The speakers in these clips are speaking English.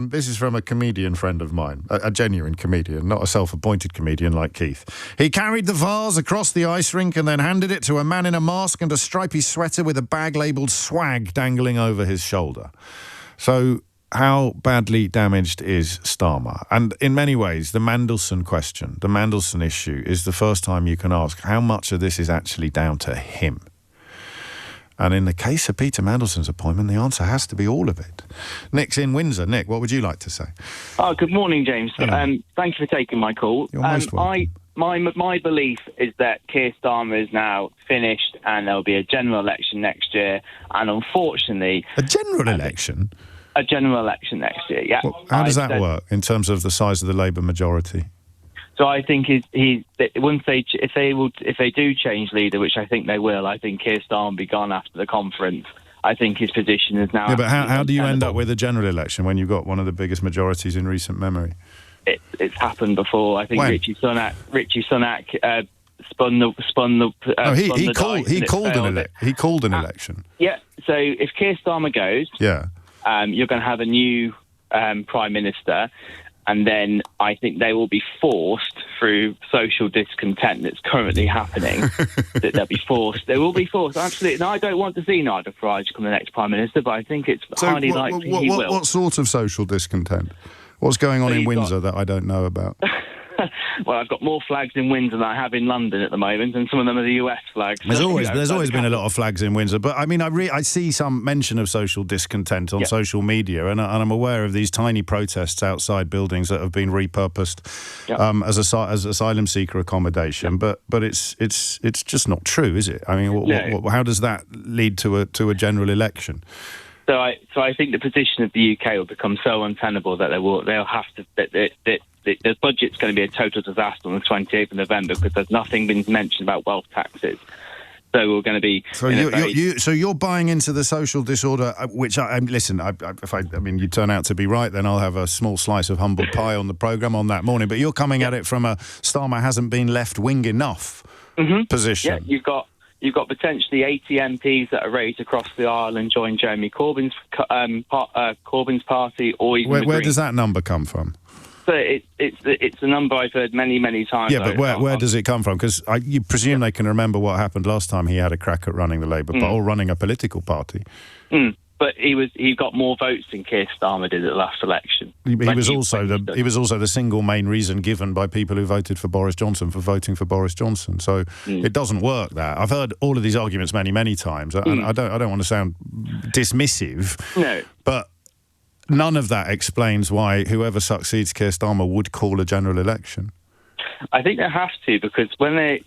This is from a comedian friend of mine, a genuine comedian, not a self-appointed comedian like Keith. He carried the vase across the ice rink and then handed it to a man in a mask and a stripy sweater with a bag labelled swag dangling over his shoulder. So how badly damaged is Starmer? And in many ways, the Mandeslon question, the Mandeslon issue, is the first time you can ask how much of this is actually down to him. And in the case of Peter Mandelslon's appointment, the answer has to be all of it. Nick's in Windsor. Nick, what would you like to say? Oh, good morning, James. Thank you for taking my call. You're most welcome. My belief is that Keir Starmer is now finished and there'll be a general election next year. And unfortunately... A general election? A general election next year, yeah. Well, how does that work in terms of the size of the Labour majority? So I think if they do change leader, which I think they will, I think Keir Starmer will be gone after the conference. I think his position is now... Yeah, but how do you end up with a general election when you've got one of the biggest majorities in recent memory? It's happened before. I think when? Richie Sunak spun the. He called an election. Yeah. So if Keir Starmer goes, you're going to have a new prime minister. And then I think they will be forced through social discontent that's currently happening. That they'll be forced. They will be forced. Absolutely. Now, I don't want to see Nigel Farage become the next prime minister, but I think it's highly likely he will. What sort of social discontent? What's going on in Windsor that I don't know about? Well, I've got more flags in Windsor than I have in London at the moment, and some of them are the US flags. There's always been a lot of flags in Windsor, but I mean, I see some mention of social discontent on social media, and I'm aware of these tiny protests outside buildings that have been repurposed as asylum seeker accommodation. But it's just not true, is it? I mean, how does that lead to a general election? So I think the position of the UK will become so untenable that they'll have to. The budget's going to be a total disaster on the 28th of November because there's nothing been mentioned about wealth taxes. So we're going to be... So you're buying into the social disorder, which if you turn out to be right, then I'll have a small slice of humble pie on the programme on that morning. But you're coming at it from a Starmer hasn't been left-wing enough position. Yeah, you've got potentially 80 MPs that are ready to cross the aisle and join Jeremy Corbyn's party, or even where does that number come from? So it's a number I've heard many, many times. Yeah, but where does it come from? Because you presume they can remember what happened last time he had a crack at running the Labour Party, or running a political party. But he got more votes than Keir Starmer did at the last election. He was also the single main reason given by people who voted for Boris Johnson for voting for Boris Johnson. So it doesn't work. That I've heard all of these arguments many, many times, and I don't want to sound dismissive. No, but none of that explains why whoever succeeds Keir Starmer would call a general election. I think they have to because when Keir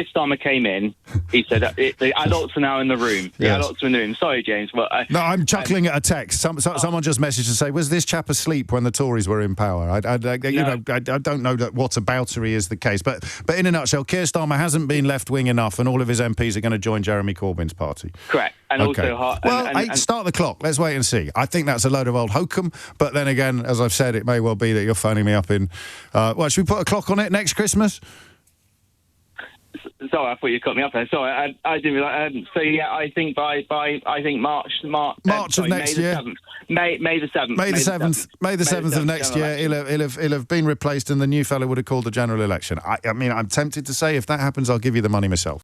Starmer came in, he said the adults are now in the room. The adults are in the room. Sorry, James, but no, I'm chuckling at a text. Someone just messaged to say, "Was this chap asleep when the Tories were in power?" I don't know that whataboutery is the case, but in a nutshell, Keir Starmer hasn't been left wing enough, and all of his MPs are going to join Jeremy Corbyn's party. Correct. And okay. Also, start the clock. Let's wait and see. I think that's a load of old hokum, but then again, as I've said, it may well be that you're phoning me up in. Should we put a clock on it next Christmas? Sorry, I thought you cut me up there. Sorry, I didn't realise. I think by March of next year. May the 7th. May the 7th of next year. He'll have been replaced, and the new fellow would have called the general election. I mean, I'm tempted to say if that happens, I'll give you the money myself.